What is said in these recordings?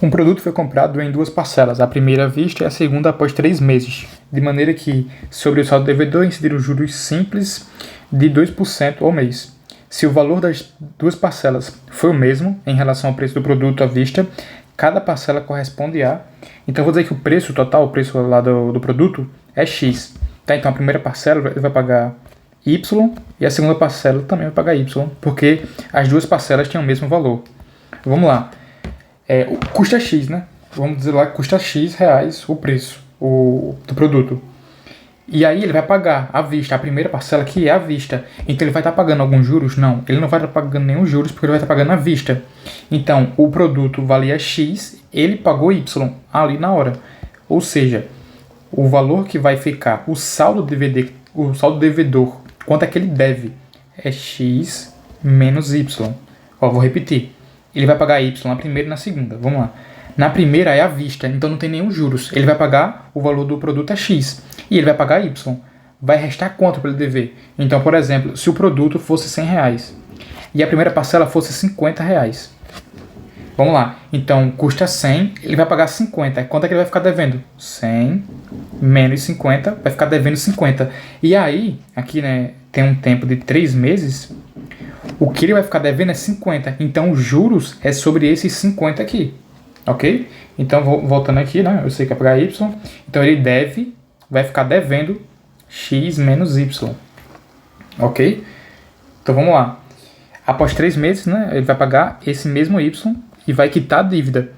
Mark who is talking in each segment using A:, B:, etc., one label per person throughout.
A: Um produto foi comprado em duas parcelas, a primeira à vista e a segunda após 3 meses, de maneira que, sobre o saldo devedor, incidiram juros simples de 2% ao mês. Se o valor das duas parcelas for o mesmo em relação ao preço do produto à vista, cada parcela corresponde a... Então, vou dizer que o preço total, o preço lá do produto, é X. Tá? Então, a primeira parcela vai pagar Y e a segunda parcela também vai pagar Y, porque as duas parcelas têm o mesmo valor. Vamos lá. Custa X, né? Vamos dizer lá que custa X reais o preço do produto. E aí ele vai pagar à vista, a primeira parcela que é à vista. Então ele vai estar pagando alguns juros? Não, ele não vai estar pagando nenhum juros porque ele vai estar pagando à vista. Então o produto valia X, ele pagou Y ali na hora. Ou seja, o valor que vai ficar, o saldo devedor, quanto é que ele deve? É X menos Y. Vou repetir. Ele vai pagar Y na primeira e na segunda. Vamos lá. Na primeira é à vista, então não tem nenhum juros. Ele vai pagar, o valor do produto é X. E ele vai pagar Y. Vai restar quanto para ele dever? Então, por exemplo, se o produto fosse R$100 e a primeira parcela fosse R$50. Vamos lá. Então, custa 100, ele vai pagar 50. Quanto é que ele vai ficar devendo? 100 menos 50, vai ficar devendo 50. E aí, aqui, né, tem um tempo de 3 meses... O que ele vai ficar devendo é 50. Então, os juros é sobre esses 50 aqui. Ok? Então, voltando aqui, né? Eu sei que é pagar Y. Então, ele vai ficar devendo X menos Y. Ok? Então, vamos lá. Após 3 meses, né? Ele vai pagar esse mesmo Y e vai quitar a dívida.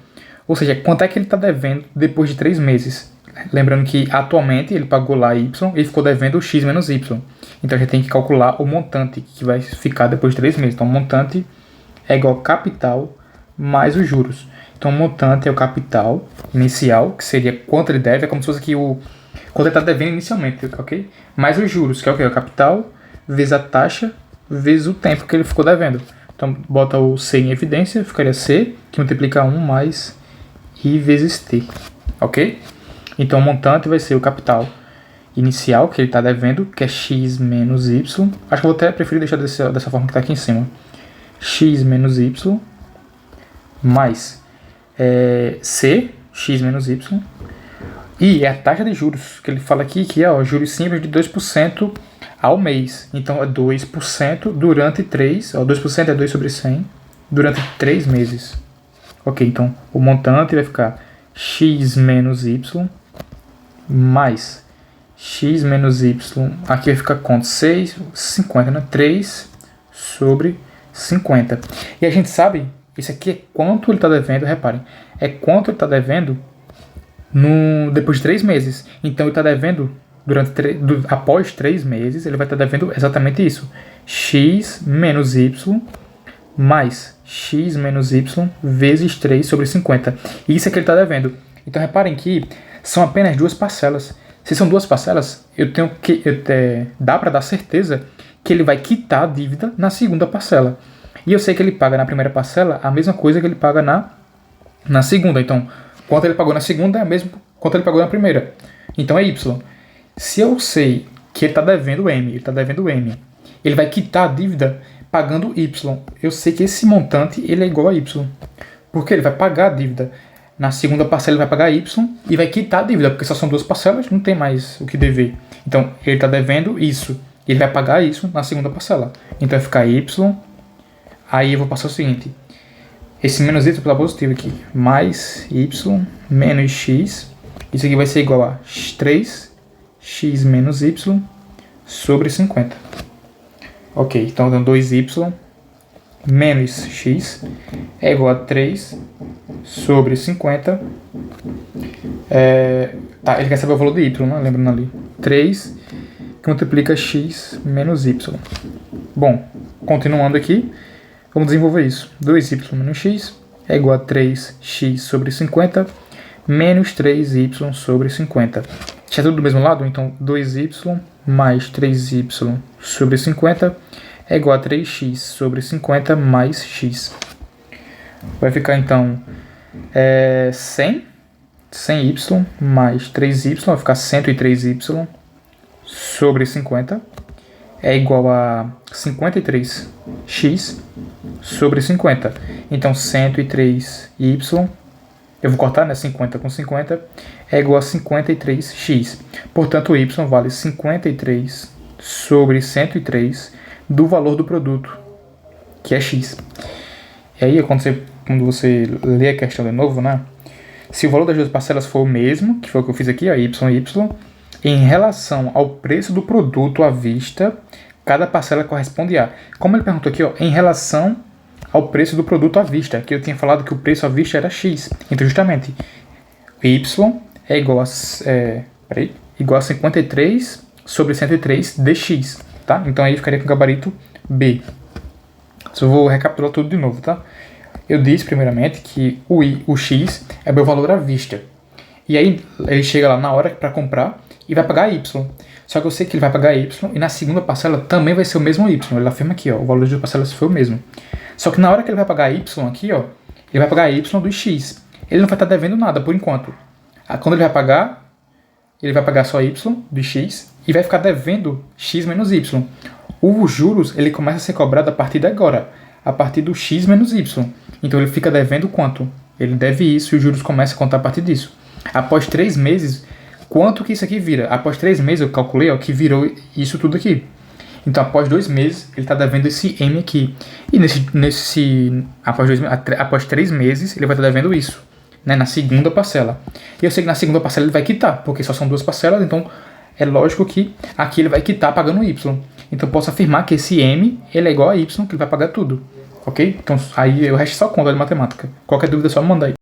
A: Ou seja, quanto é que ele está devendo depois de 3 meses? Lembrando que, atualmente, ele pagou lá Y e ficou devendo X menos Y. Então, a gente tem que calcular o montante que vai ficar depois de 3 meses. Então, o montante é igual a capital mais os juros. Então, o montante é o capital inicial, que seria quanto ele deve. É como se fosse aqui quanto ele está devendo inicialmente, ok? Mais os juros, que é o quê? O capital vezes a taxa vezes o tempo que ele ficou devendo. Então, bota o C em evidência, ficaria C, que multiplica 1 mais I vezes T, ok? Então, o montante vai ser o capital inicial que ele está devendo, que é X menos Y. Acho que eu vou até preferir deixar dessa forma que está aqui em cima. X menos Y mais C, X menos Y. E é a taxa de juros, que ele fala aqui, que é juros simples de 2% ao mês. Então, é 2% durante 3, 2% é 2 sobre 100, durante 3 meses. Ok, então, o montante vai ficar X menos Y mais X menos Y, aqui vai ficar quanto? 6, 50, né? 3 sobre 50. E a gente sabe, isso aqui é quanto ele está devendo, reparem, é quanto ele está devendo depois de 3 meses. Então ele está devendo, após 3 meses, ele vai estar devendo exatamente isso. X menos Y mais X menos Y vezes 3 sobre 50. Isso é que ele está devendo. Então reparem que são apenas 2 parcelas. Se são 2 parcelas, dá para dar certeza que ele vai quitar a dívida na segunda parcela. E eu sei que ele paga na primeira parcela a mesma coisa que ele paga na segunda. Então, quanto ele pagou na segunda é o mesmo quanto ele pagou na primeira. Então é Y. Se eu sei que ele está devendo M, ele vai quitar a dívida pagando Y. Eu sei que esse montante ele é igual a Y. Porque ele vai pagar a dívida. Na segunda parcela ele vai pagar Y e vai quitar a dívida, porque só são 2 parcelas, não tem mais o que dever. Então, ele está devendo isso. Ele vai pagar isso na segunda parcela. Então, vai ficar Y. Aí eu vou passar o seguinte. Esse menos Y está positivo aqui. Mais Y menos X. Isso aqui vai ser igual a 3x menos Y sobre 50. Ok, então dando 2Y menos X é igual a 3 sobre 50. Ele quer saber o valor de Y, né? Lembrando ali. 3 que multiplica X menos Y. Bom, continuando aqui, vamos desenvolver isso. 2Y menos X é igual a 3x sobre 50 menos 3y sobre 50. Está tudo do mesmo lado? Então 2y mais 3y sobre 50 é igual a 3x sobre 50 mais x. Vai ficar então 100y mais 3y, vai ficar 103y sobre 50 é igual a 53x sobre 50. Então 103y eu vou cortar, né, 50 com 50, é igual a 53x. Portanto, o y vale 53 sobre 103 do valor do produto, que é x. E aí, quando você lê a questão de novo, né, se o valor das duas parcelas for o mesmo, que foi o que eu fiz aqui, ó, y e y, em relação ao preço do produto à vista, cada parcela corresponde a... Como ele perguntou aqui, ó, em relação ao preço do produto à vista, que eu tinha falado que o preço à vista era x. Então, justamente, y é igual a 53 sobre 103 dx, tá? Então, aí ficaria com o gabarito B. Só vou recapitular tudo de novo, tá? Eu disse, primeiramente, que o x é meu valor à vista. E aí, ele chega lá na hora para comprar e vai pagar y. Só que eu sei que ele vai pagar y e na segunda parcela também vai ser o mesmo y. Ele afirma aqui, ó, o valor das duas parcelas foi o mesmo. Só que na hora que ele vai pagar y aqui, ó, ele vai pagar y do x. Ele não vai estar devendo nada por enquanto. Quando ele vai pagar só y de x e vai ficar devendo x menos y. Os juros, ele começa a ser cobrado a partir de agora, a partir do x menos y. Então ele fica devendo quanto? Ele deve isso e os juros começam a contar a partir disso. Após 3 meses, quanto que isso aqui vira? Após 3 meses, eu calculei, ó, que virou isso tudo aqui. Então, após 2 meses, ele está devendo esse M aqui. E após 3 meses, ele vai estar devendo isso, né, na segunda parcela. E eu sei que na segunda parcela ele vai quitar, porque só são 2 parcelas, então é lógico que aqui ele vai quitar pagando Y. Então, posso afirmar que esse M ele é igual a Y, que ele vai pagar tudo. Ok? Então, aí o resto só conta de matemática. Qualquer dúvida é só me mandar aí.